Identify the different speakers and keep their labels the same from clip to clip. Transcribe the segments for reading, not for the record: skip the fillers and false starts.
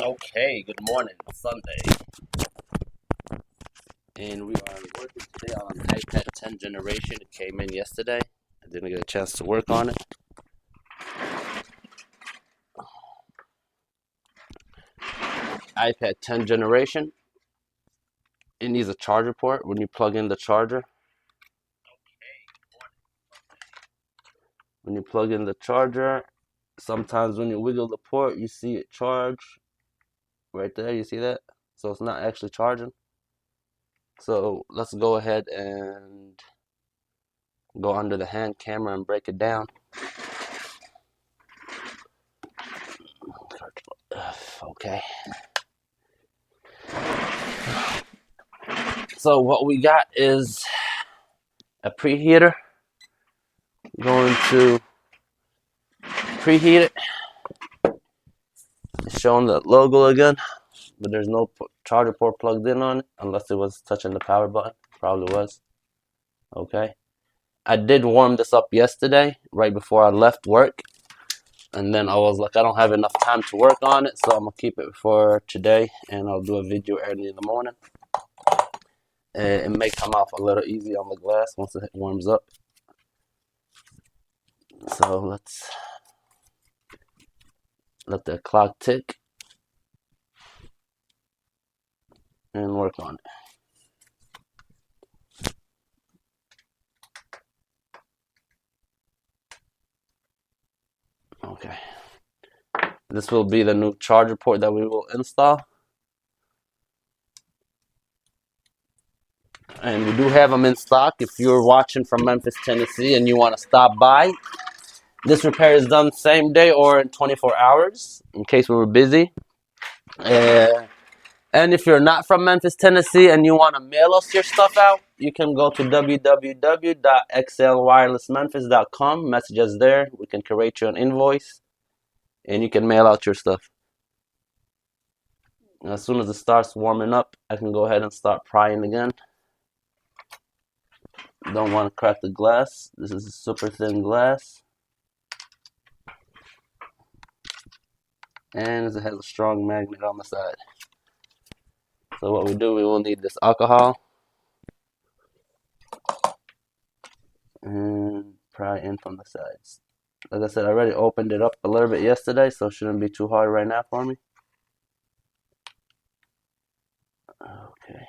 Speaker 1: Okay, good morning, Sunday. And we are working today on iPad 10 generation. It came in yesterday. I didn't get a chance to work on it. iPad 10 generation. It needs a charger port when you plug in the charger. When you plug in the charger, sometimes when you wiggle the port, you see it charge. Right there, you see that? So it's not actually charging. So let's go ahead and go under the hand camera and break it down. Okay. So what we got is a preheater. Going to preheat it. It's showing the logo again, but there's no charger port plugged in on it unless it was touching the power button. Probably was. Okay. I did warm this up yesterday right before I left work, and then I was like, I don't have enough time to work on it, so I'm gonna keep it for today, and I'll do a video early in the morning. It may come off a little easy on the glass once it warms up. So let's let the clock tick and work on it. Okay. This will be the new charger port that we will install. And we do have them in stock. If you're watching from Memphis, Tennessee, and you want to stop by, this repair is done same day or in 24 hours in case we were busy. And if you're not from Memphis, Tennessee, and you want to mail us your stuff out, you can go to www.xlwirelessmemphis.com. Message us there. We can create you an invoice, and you can mail out your stuff. As soon as it starts warming up, I can go ahead and start prying again. Don't want to crack the glass. This is a super thin glass. And it has a strong magnet on the side. So what we do, we will need this alcohol. And pry in from the sides. Like I said, I already opened it up a little bit yesterday, so it shouldn't be too hard right now for me. Okay.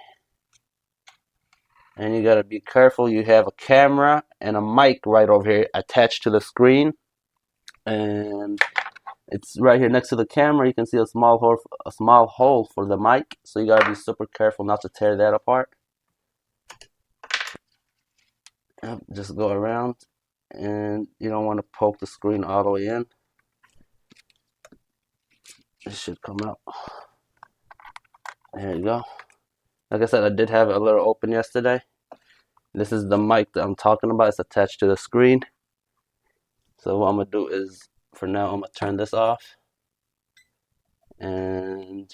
Speaker 1: And you gotta be careful. You have a camera and a mic right over here attached to the screen, and it's right here next to the camera. You can see a small hole for the mic. So you gotta be super careful not to tear that apart. Just go around, and you don't want to poke the screen all the way in. It should come out. There you go. Like I said, I did have it a little open yesterday. This is the mic that I'm talking about. It's attached to the screen. So what I'm going to do is, for now, I'm going to turn this off. And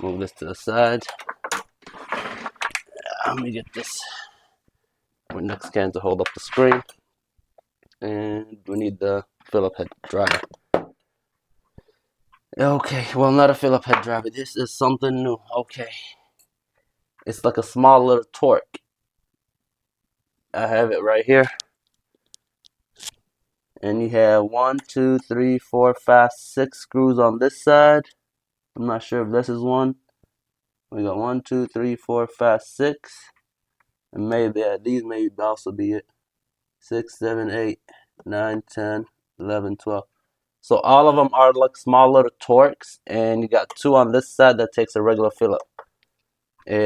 Speaker 1: move this to the side. Let me get this next can to hold up the screen. And we need the Phillip head driver. Okay, well, not a Phillip head driver. This is something new. Okay. It's like a small little torque. I have it right here. And you have 1, 2, 3, 4, 5, 6 screws on this side. I'm not sure if this is one. We got 1, 2, 3, 4, 5, 6. And maybe these may also be it. 6, 7, 8, 9, 10, 11, 12. So all of them are like small little torques. And you got 2 on this side that takes a regular Phillip.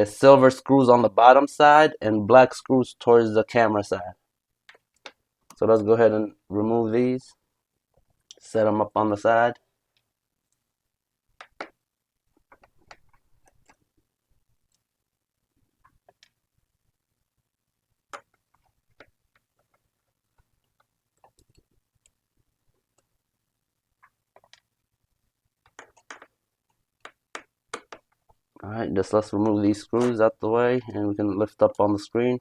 Speaker 1: Silver screws on the bottom side and black screws towards the camera side. So let's go ahead and remove these. Set them up on the side. Alright, just let's remove these screws out the way and we can lift up on the screen.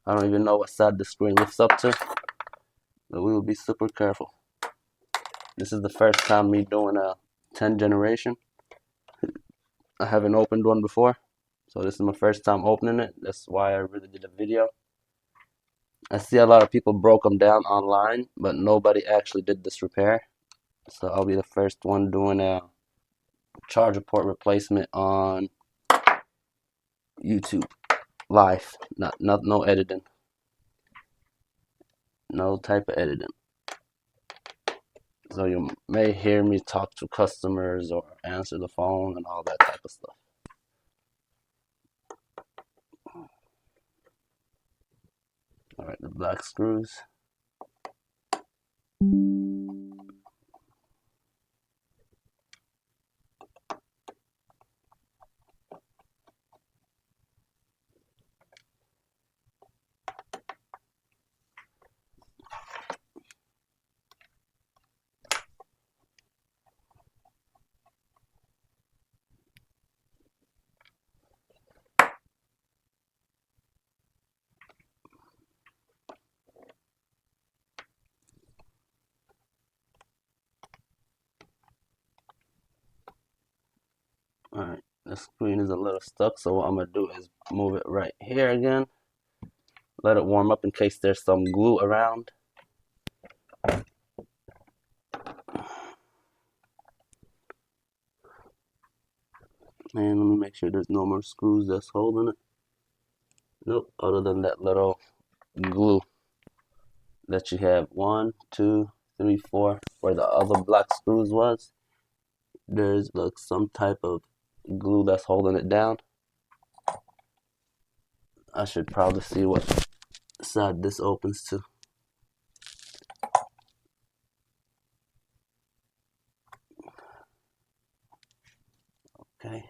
Speaker 1: I don't even know what side the screen lifts up to, but we will be super careful. This is the first time me doing a 10 generation. I haven't opened one before, so this is my first time opening it. That's why I really did a video. I see a lot of people broke them down online, but nobody actually did this repair. So I'll be the first one doing a charger port replacement on YouTube live. No editing. No type of editing. So you may hear me talk to customers or answer the phone and all that type of stuff. Alright, the black screws. Alright, the screen is a little stuck, so what I'm going to do is move it right here again. Let it warm up in case there's some glue around. And let me make sure there's no more screws that's holding it. Nope, other than that little glue that you have. 1, 2, 3, 4, where the other black screws was. There's like some type of glue that's holding it down. I should probably see what side this opens to. Okay.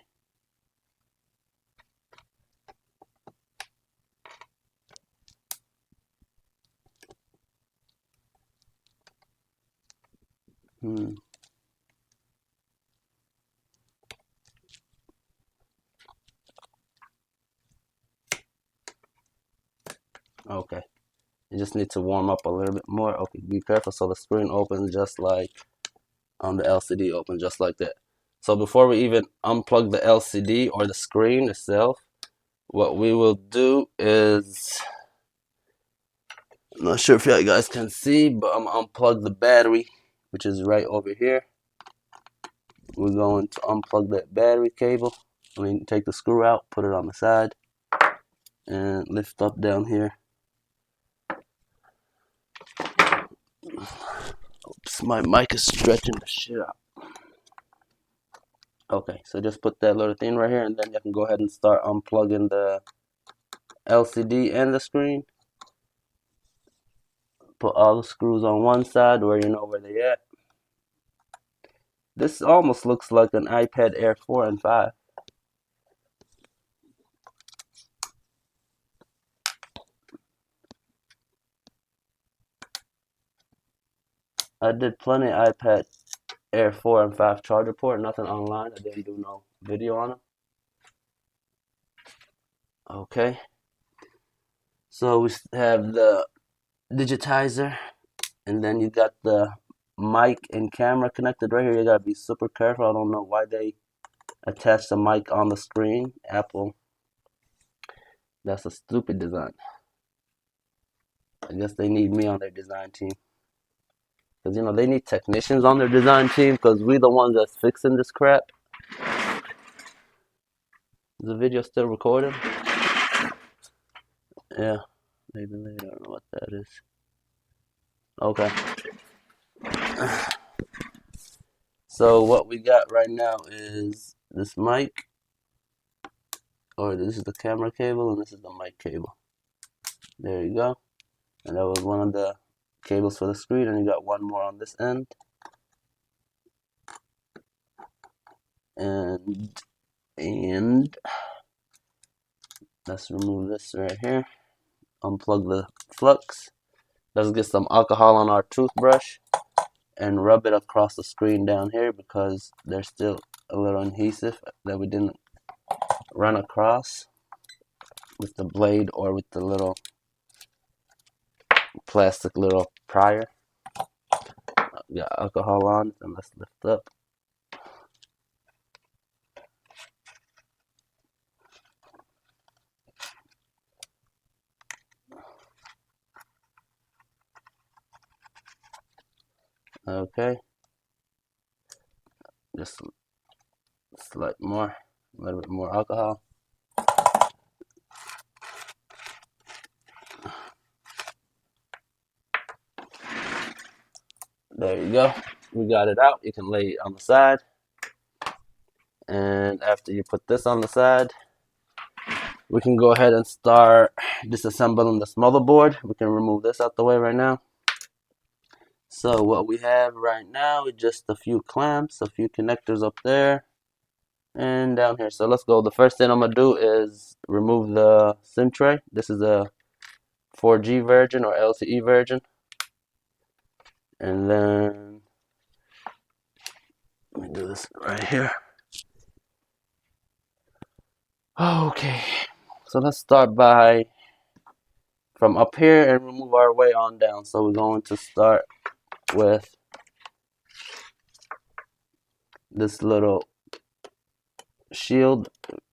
Speaker 1: Okay. You just need to warm up a little bit more. Okay, be careful so the screen opens just like on the LCD opens just like that. So before we even unplug the LCD or the screen itself, what we will do is, I'm not sure if you guys can see, but I'm gonna unplug the battery, which is right over here. We're going to unplug that battery cable. Take the screw out, put it on the side, and lift up down here. Oops, my mic is stretching the shit out. Okay, so just put that little thing right here, and then you can go ahead and start unplugging the LCD and the screen. Put all the screws on one side where you know where they at. This almost looks like an iPad Air 4 and 5. I did plenty of iPad Air 4 and 5 charger port, nothing online. I didn't do no video on them. Okay. So we have the digitizer, and then you got the mic and camera connected right here. You gotta be super careful. I don't know why they attach the mic on the screen. Apple, that's a stupid design. I guess they need me on their design team. Because, you know, they need technicians on their design team because we're the ones that's fixing this crap. Is the video still recording? Yeah, maybe later. I don't know what that is. Okay. So what we got right now is this mic, or this is the camera cable, and this is the mic cable. There you go. And that was one of the cables for the screen, and you got one more on this end. And let's remove this right here. Unplug the flux. Let's get some alcohol on our toothbrush and rub it across the screen down here because there's still a little adhesive that we didn't run across with the blade or with the little plastic little prior. Got alcohol on it, and let's lift up. Okay, just slight more, a little bit more alcohol. There you go. We got it out. You can lay it on the side. And after you put this on the side, we can go ahead and start disassembling this motherboard. We can remove this out the way right now. So what we have right now is just a few clamps, a few connectors up there and down here. So let's go. The first thing I'm gonna do is remove the SIM tray. This is a 4G version or LTE version. And then let me do this right here. Okay, so let's start by from up here and remove our way on down. So we're going to start with this little shield.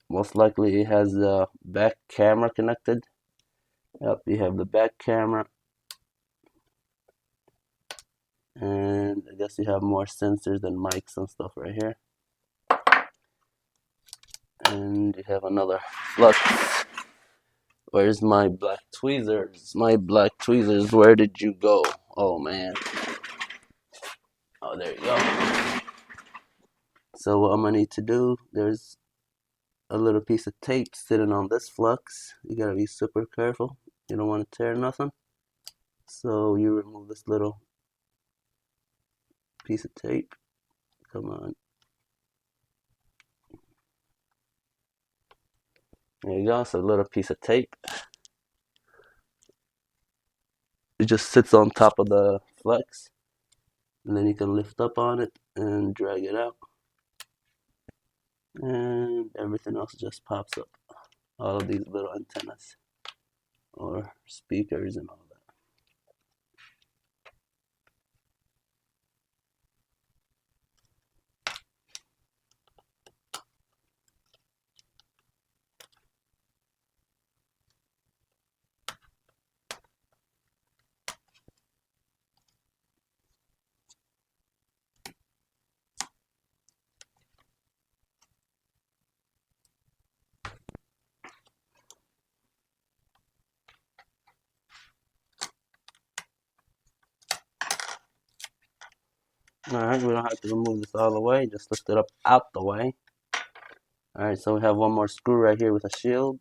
Speaker 1: Most likely it has the back camera connected. Yep, you have the back camera. And I guess you have more sensors and mics and stuff right here. And you have another flux. Where's my black tweezers? My black tweezers, where did you go? Oh man. Oh, there you go. So what I'm gonna need to do, there's a little piece of tape sitting on this flux. You gotta be super careful. You don't want to tear nothing. So you remove this little piece of tape. Come on. There you go. It's a little piece of tape. It just sits on top of the flex, and then you can lift up on it and drag it out, and everything else just pops up. All of these little antennas or speakers and all that. Alright, we don't have to remove this all the way, just lift it up out the way. Alright, so we have one more screw right here with a shield.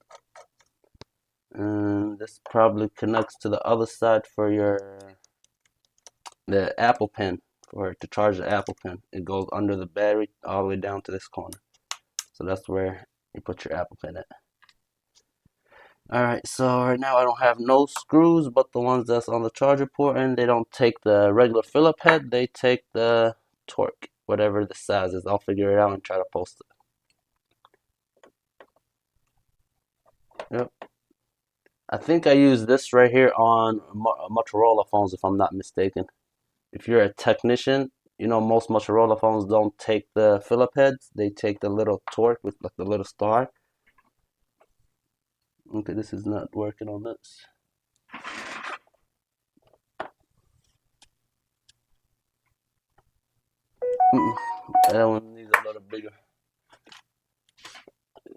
Speaker 1: And this probably connects to the other side for the Apple Pen, or to charge the Apple Pen. It goes under the battery all the way down to this corner. So that's where you put your Apple Pen at. Alright, so right now I don't have no screws but the ones that's on the charger port, and they don't take the regular Phillip head, they take the torque, whatever the size is. I'll figure it out and try to post it. Yep. I think I use this right here on Motorola phones if I'm not mistaken. If you're a technician, you know most Motorola phones don't take the Phillip heads, they take the little torque with like the little star. Okay, this is not working on this. That one needs a little bigger.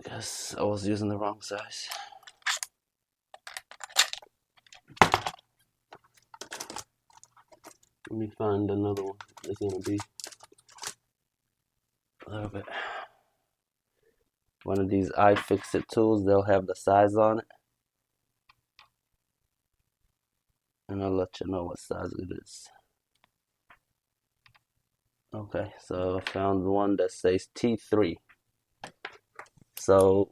Speaker 1: Yes, I was using the wrong size. Let me find another one. It's gonna be a little bit. One of these iFixit tools, they'll have the size on it. And I'll let you know what size it is. Okay, so I found one that says T3. So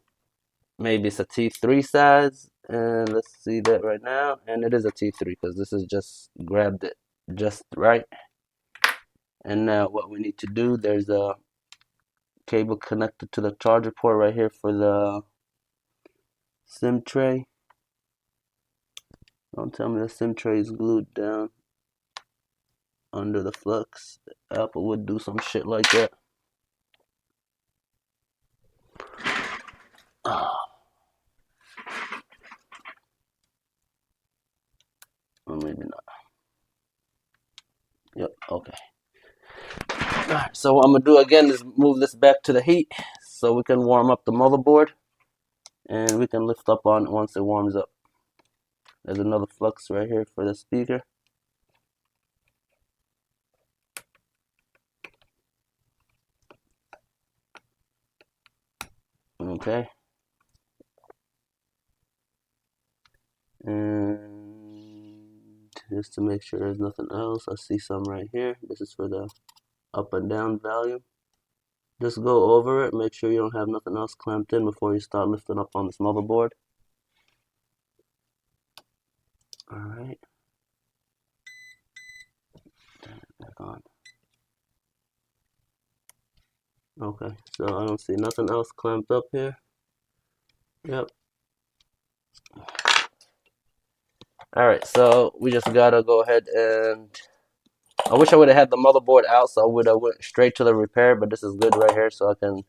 Speaker 1: maybe it's a T3 size, and let's see that right now. And it is a T3 because this is just grabbed it just right. And now what we need to do, there's a cable connected to the charger port right here for the SIM tray. Don't tell me the SIM tray is glued down under the flux. Apple would do some shit like that. Or maybe not. Yep, okay. Alright, so what I'm gonna do again is move this back to the heat so we can warm up the motherboard, and we can lift up on it once it warms up. There's another flux right here for the speaker. Okay. And just to make sure there's nothing else, I see some right here. This is for the up and down value. Just go over it, make sure you don't have nothing else clamped in before you start lifting up on this motherboard. Alright. Turn it back on. Okay, so I don't see nothing else clamped up here. Yep. Alright, so we just gotta go ahead and I wish I would have had the motherboard out, so I would have went straight to the repair, but this is good right here, so I can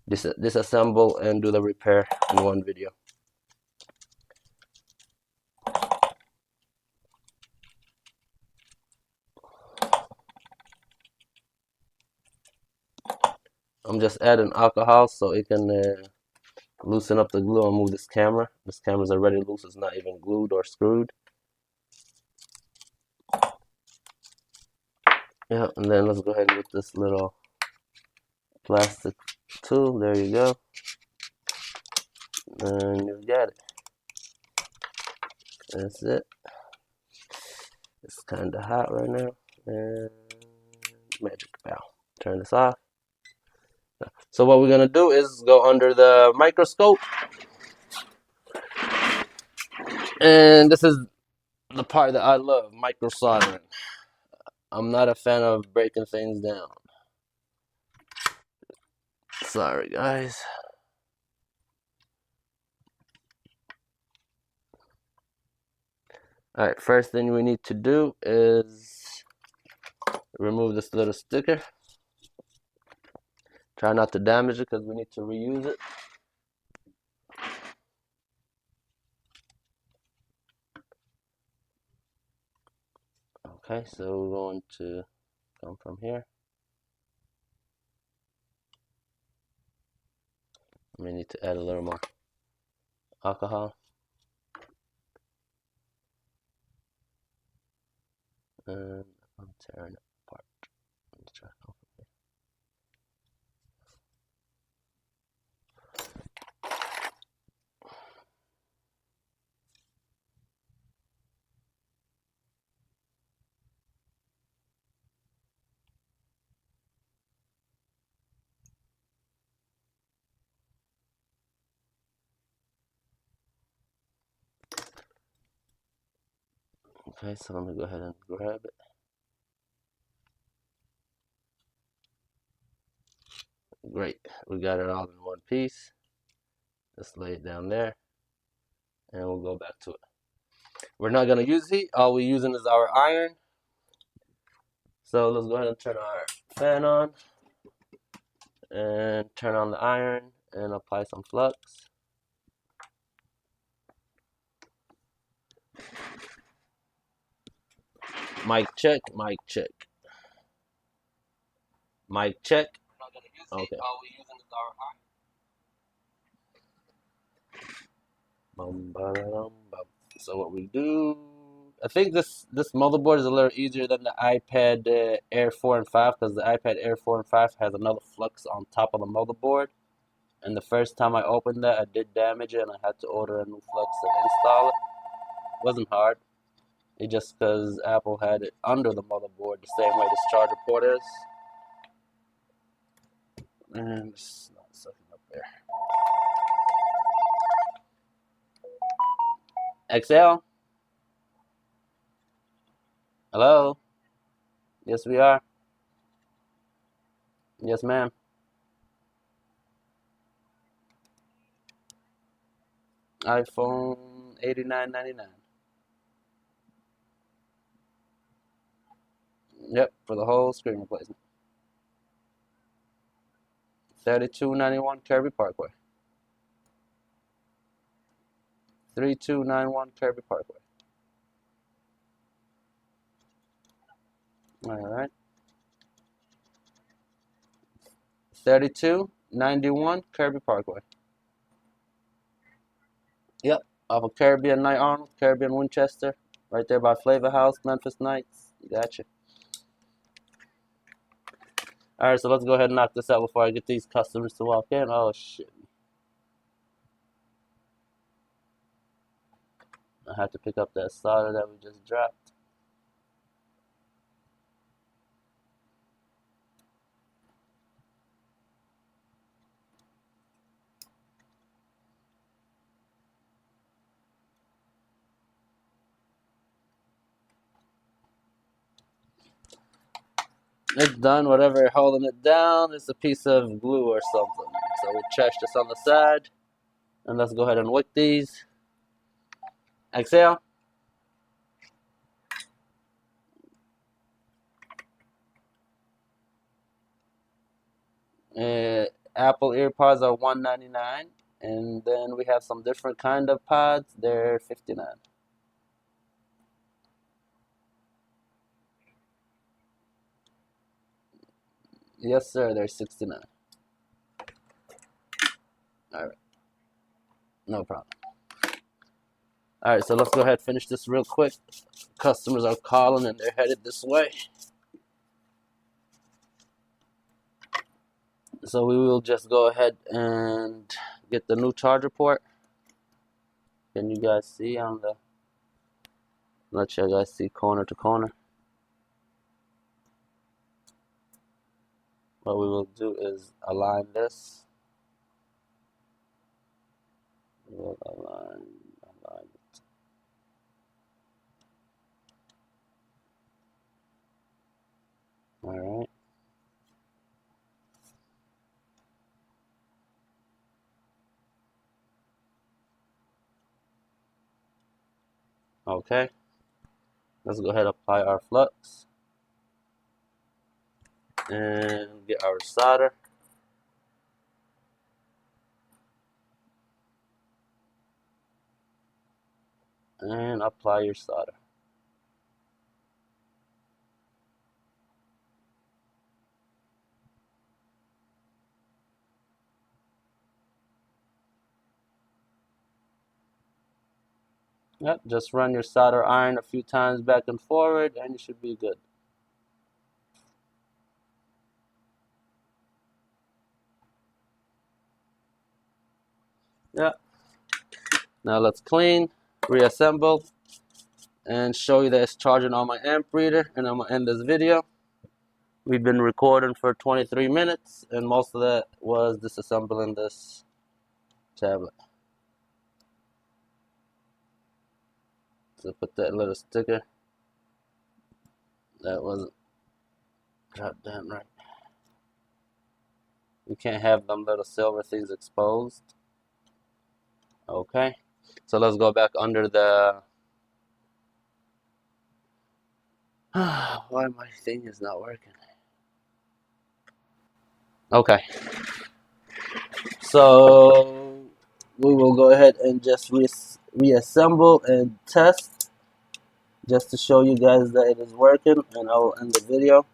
Speaker 1: disassemble and do the repair in one video. I'm just adding alcohol so it can loosen up the glue and move this camera. This camera's already loose, it's not even glued or screwed. Yeah, and then let's go ahead with this little plastic tool. There you go. And you've got it. That's it. It's kind of hot right now. And magic bow. Turn this off. So what we're going to do is go under the microscope. And this is the part that I love, micro soldering. I'm not a fan of breaking things down. Sorry, guys. Alright, first thing we need to do is remove this little sticker. Try not to damage it because we need to reuse it. Okay, so we're going to come from here. We need to add a little more alcohol. And I'm tearing it apart. Let's try to come from here. Okay, so let me go ahead and grab it. Great, we got it all in one piece. Just lay it down there, and we'll go back to it. We're not gonna use heat. All we're using is our iron. So let's go ahead and turn our fan on, and turn on the iron, and apply some flux. Mic check, mic check. Mic check. Okay. So what we do, I think this motherboard is a little easier than the iPad Air 4 and 5 because the iPad Air 4 and 5 has another flux on top of the motherboard. And the first time I opened that, I did damage it and I had to order a new flux and install it. It wasn't hard. It just because Apple had it under the motherboard the same way this charger port is. And it's not sucking up there. XL? Hello? Yes, we are. Yes, ma'am. iPhone 89.99. Yep, for the whole screen replacement. 3291 Kirby Parkway. 3291 Kirby Parkway. All right. 3291 Kirby Parkway. Yep, off of Caribbean Night Arnold, Caribbean Winchester, right there by Flavor House, Memphis Nights. Gotcha. Alright, so let's go ahead and knock this out before I get these customers to walk in. Oh, shit. I have to pick up that solder that we just dropped. It's done. Whatever holding it down is a piece of glue or something. So we trash this on the side. And let's go ahead and wick these. Exhale. Apple earpods are $199, and then we have some different kind of pods. They're $59. Yes, sir. They're $69. All right, no problem. All right, so let's go ahead and finish this real quick. Customers are calling and they're headed this way. So we will just go ahead and get the new charger port. Can you guys see on the, let you guys see corner to corner. What we will do is align this. We'll align it. All right. Okay. Let's go ahead and apply our flux and get our solder. And apply your solder. Yep, just run your solder iron a few times back and forward and you should be good. Yep. Now let's clean, reassemble, and show you that it's charging on my amp reader, and I'm gonna end this video. We've been recording for 23 minutes, and most of that was disassembling this tablet. So put that little sticker. That wasn't dropped down right. You can't have them little silver things exposed. Okay, so let's go back under the why my thing is not working. Okay, so we will go ahead and just reassemble and test just to show you guys that it is working, and I will end the video.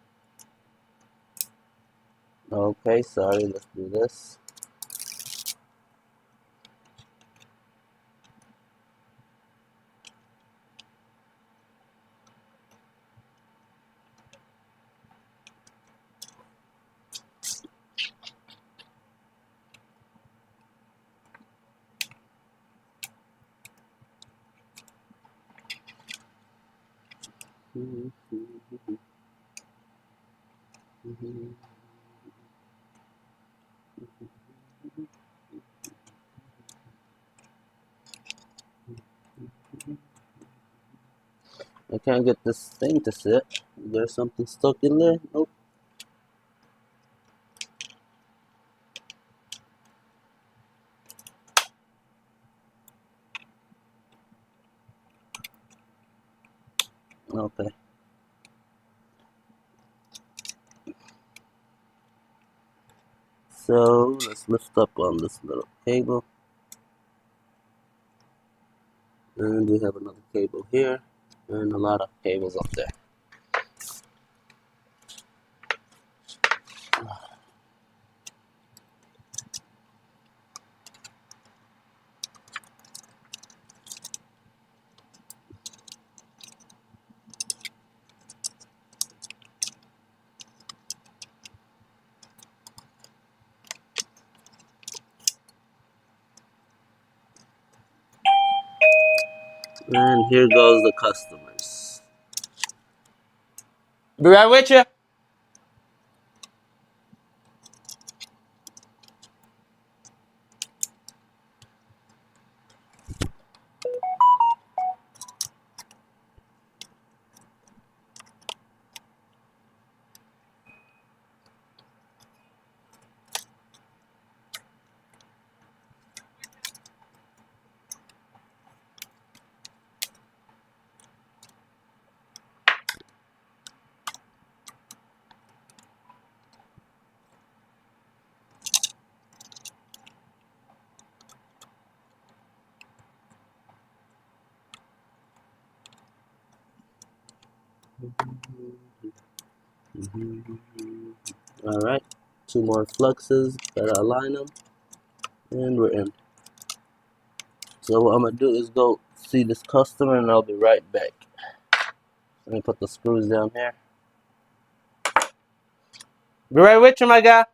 Speaker 1: Okay, sorry, let's do this. I can't get this thing to sit. There's something stuck in there. Nope. Okay. So let's lift up on this little cable. And we have another cable here. And a lot of cables up there. And here goes the customers. Be right with you. Alright, 2 more fluxes, gotta align them, and we're in. So what I'm gonna do is go see this customer and I'll be right back. Let me put the screws down here. Be right with you, my guy.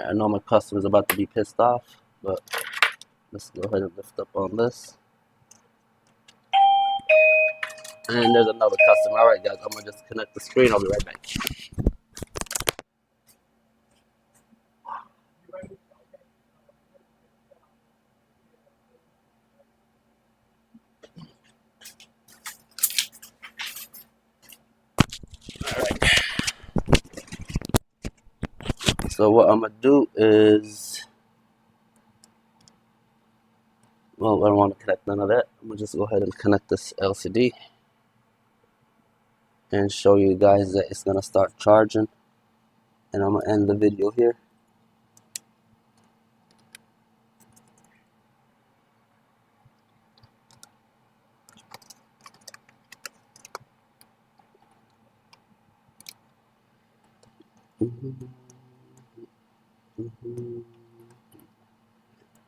Speaker 1: I know my customer's about to be pissed off, but let's go ahead and lift up on this. And there's another customer. Alright guys, I'm gonna just connect the screen, I'll be right back. So what I'm gonna do is, well, I don't want to connect none of that. I'm gonna just go ahead and connect this LCD and show you guys that it's gonna start charging, and I'm gonna end the video here.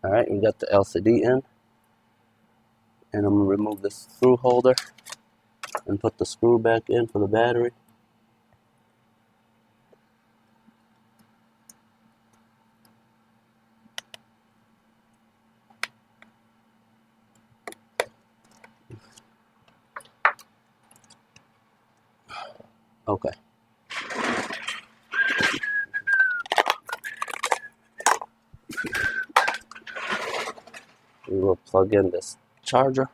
Speaker 1: Alright, we got the LCD in, and I'm gonna remove this screw holder and put the screw back in for the battery. Okay. We will plug in this charger.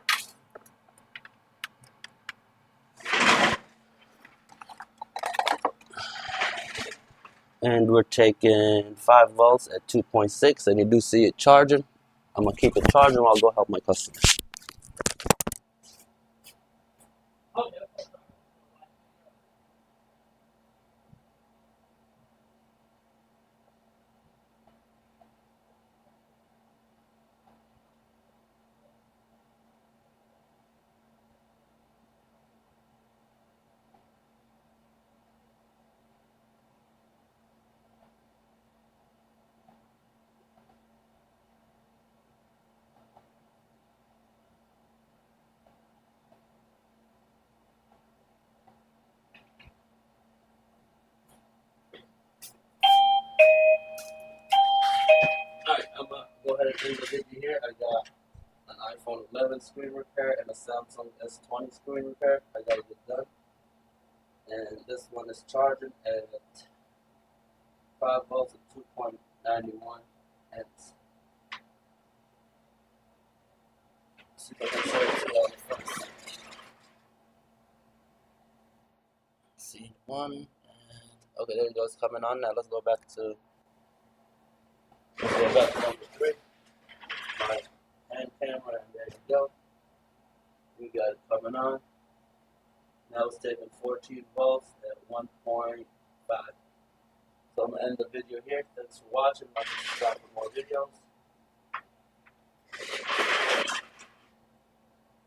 Speaker 1: And we're taking 5 volts at 2.6, and you do see it charging. I'm gonna keep it charging while I'll go help my customer. Alright, I'm gonna go ahead and end the video here. I got an iPhone 11 screen repair and a Samsung S20 screen repair. I gotta get done. And this one is charging at 5 volts at 2.91 amps. See if I can show it to you on the front. See one, and okay, there it goes, coming on now. Let's go back to number 3. My hand camera, and there you go. We got it coming on. Now it's taking 14 volts at 1.5. So I'm gonna end the video here. Thanks for watching. I'll subscribe for more videos.